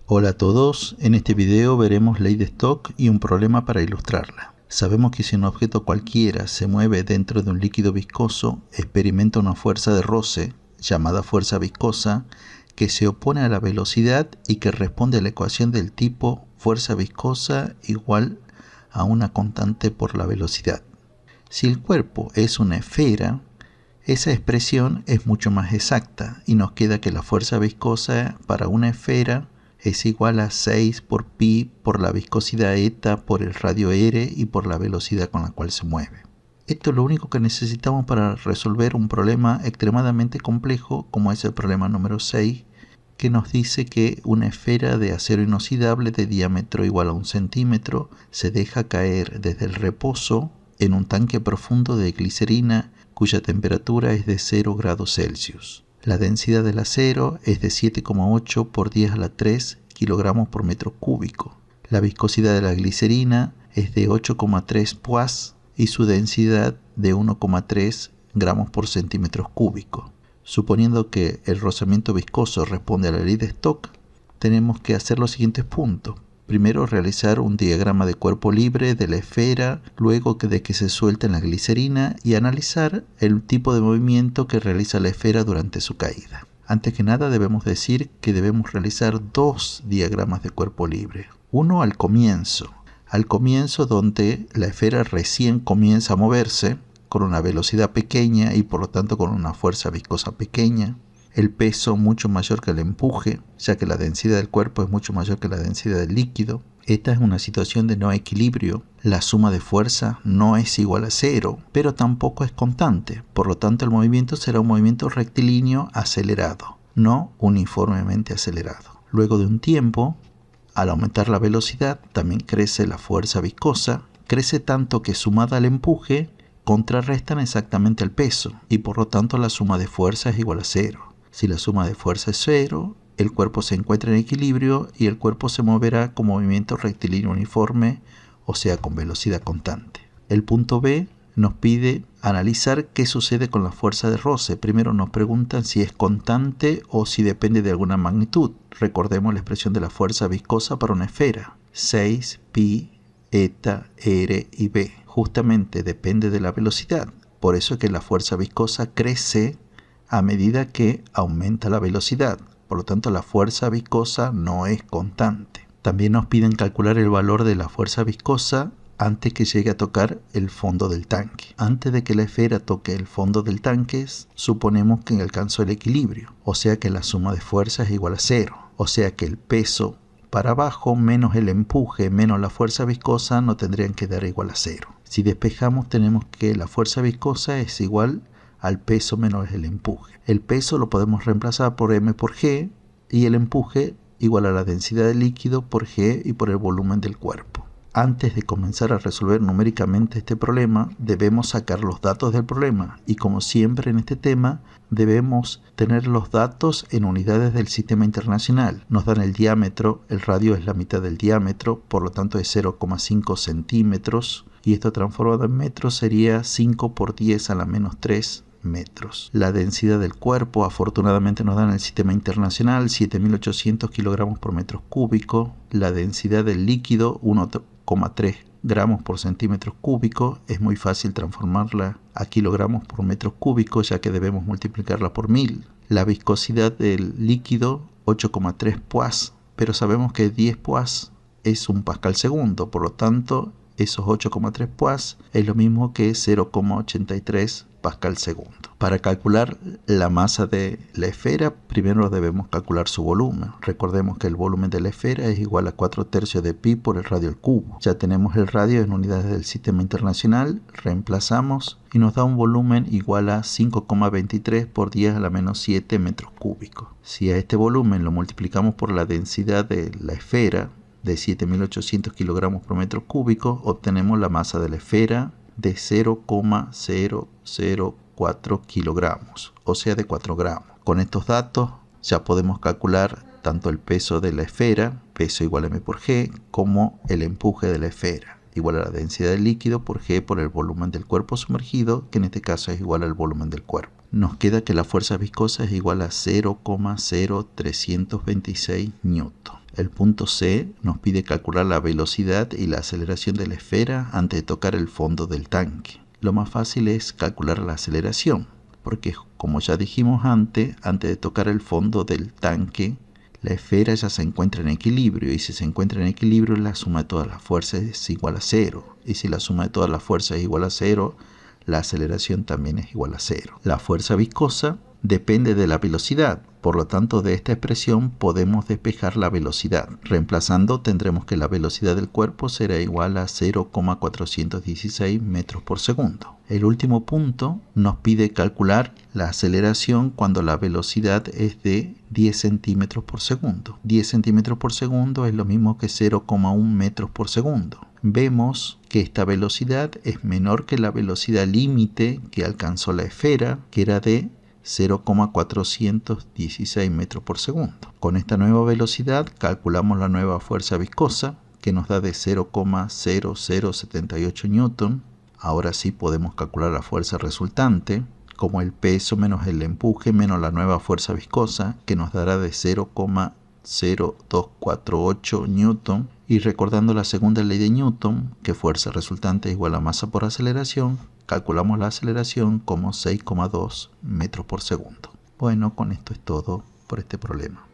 Hola a todos, en este video veremos ley de Stokes y un problema para ilustrarla. Sabemos que si un objeto cualquiera se mueve dentro de un líquido viscoso, experimenta una fuerza de roce, llamada fuerza viscosa, que se opone a la velocidad y que responde a la ecuación del tipo fuerza viscosa igual a una constante por la velocidad. Si el cuerpo es una esfera, esa expresión es mucho más exacta y nos queda que la fuerza viscosa para una esfera es igual a 6 por pi por la viscosidad eta por el radio r y por la velocidad con la cual se mueve. Esto es lo único que necesitamos para resolver un problema extremadamente complejo como es el problema número 6, que nos dice que una esfera de acero inoxidable de diámetro igual a 1 centímetro se deja caer desde el reposo en un tanque profundo de glicerina cuya temperatura es de 0 grados Celsius. La densidad del acero es de 7,8 por 10 a la 3 kilogramos por metro cúbico. La viscosidad de la glicerina es de 8,3 poids y su densidad de 1,3 gramos por centímetros cúbicos. Suponiendo que el rozamiento viscoso responde a la ley de Stokes, tenemos que hacer los siguientes puntos. Primero, realizar un diagrama de cuerpo libre de la esfera, luego de que se suelte en la glicerina y analizar el tipo de movimiento que realiza la esfera durante su caída. Antes que nada debemos decir que debemos realizar dos diagramas de cuerpo libre. Uno al comienzo donde la esfera recién comienza a moverse con una velocidad pequeña y por lo tanto con una fuerza viscosa pequeña. El peso mucho mayor que el empuje, ya que la densidad del cuerpo es mucho mayor que la densidad del líquido. Esta es una situación de no equilibrio. La suma de fuerza no es igual a 0, pero tampoco es constante. Por lo tanto, el movimiento será un movimiento rectilíneo acelerado, no uniformemente acelerado. Luego de un tiempo, al aumentar la velocidad, también crece la fuerza viscosa. Crece tanto que sumada al empuje, contrarrestan exactamente el peso y por lo tanto la suma de fuerza es igual a 0. Si la suma de fuerza es 0, el cuerpo se encuentra en equilibrio y el cuerpo se moverá con movimiento rectilíneo uniforme, o sea, con velocidad constante. El punto B nos pide analizar qué sucede con la fuerza de roce. Primero nos preguntan si es constante o si depende de alguna magnitud. Recordemos la expresión de la fuerza viscosa para una esfera. 6 pi eta r y b. Justamente depende de la velocidad. Por eso es que la fuerza viscosa crece a medida que aumenta la velocidad. Por lo tanto, la fuerza viscosa no es constante. También nos piden calcular el valor de la fuerza viscosa antes que llegue a tocar el fondo del tanque. Antes de que la esfera toque el fondo del tanque, suponemos que alcanzó el equilibrio, o sea que la suma de fuerzas es igual a 0. O sea que el peso para abajo menos el empuje menos la fuerza viscosa no tendrían que dar igual a 0. Si despejamos, tenemos que la fuerza viscosa es igual al peso menos el empuje. El peso lo podemos reemplazar por m por g y el empuje igual a la densidad del líquido por g y por el volumen del cuerpo. Antes de comenzar a resolver numéricamente este problema, debemos sacar los datos del problema y como siempre en este tema, debemos tener los datos en unidades del sistema internacional. Nos dan el diámetro, el radio es la mitad del diámetro, por lo tanto es 0,5 centímetros y esto transformado en metros sería 5 por 10 a la menos 3 metros. La densidad del cuerpo afortunadamente nos dan el sistema internacional 7.800 kilogramos por metro cúbico. La densidad del líquido 1,3 gramos por centímetros cúbicos. Es muy fácil transformarla a kilogramos por metros cúbicos ya que debemos multiplicarla por 1000. La viscosidad del líquido 8,3 poids, pero sabemos que 10 poids es 1 pascal segundo, por lo tanto esos 8,3 poids es lo mismo que 0,83 pascal segundo. Para calcular la masa de la esfera, primero debemos calcular su volumen. Recordemos que el volumen de la esfera es igual a 4/3 de pi por el radio al cubo. Ya tenemos el radio en unidades del sistema internacional, reemplazamos y nos da un volumen igual a 5,23 por 10 a la menos 7 metros cúbicos. Si a este volumen lo multiplicamos por la densidad de la esfera, de 7.800 kilogramos por metro cúbico, obtenemos la masa de la esfera de 0,004 kilogramos, o sea de 4 gramos. Con estos datos ya podemos calcular tanto el peso de la esfera, peso igual a m por g, como el empuje de la esfera, igual a la densidad del líquido por g por el volumen del cuerpo sumergido, que en este caso es igual al volumen del cuerpo. Nos queda que la fuerza viscosa es igual a 0,0326 newton. El punto C nos pide calcular la velocidad y la aceleración de la esfera antes de tocar el fondo del tanque. Lo más fácil es calcular la aceleración, porque como ya dijimos antes de tocar el fondo del tanque, la esfera ya se encuentra en equilibrio, y si se encuentra en equilibrio, la suma de todas las fuerzas es igual a 0. Y si la suma de todas las fuerzas es igual a 0, la aceleración también es igual a 0. La fuerza viscosa depende de la velocidad, por lo tanto de esta expresión podemos despejar la velocidad. Reemplazando tendremos que la velocidad del cuerpo será igual a 0,416 metros por segundo. El último punto nos pide calcular la aceleración cuando la velocidad es de 10 centímetros por segundo. 10 centímetros por segundo es lo mismo que 0,1 metros por segundo. Vemos que esta velocidad es menor que la velocidad límite que alcanzó la esfera, que era de 0,416 metros por segundo. Con esta nueva velocidad calculamos la nueva fuerza viscosa, que nos da de 0,0078 newton. Ahora sí podemos calcular la fuerza resultante, como el peso menos el empuje menos la nueva fuerza viscosa, que nos dará de 0,0248 newton. Y recordando la segunda ley de Newton, que fuerza resultante es igual a masa por aceleración, calculamos la aceleración como 6,2 metros por segundo. Bueno, con esto es todo por este problema.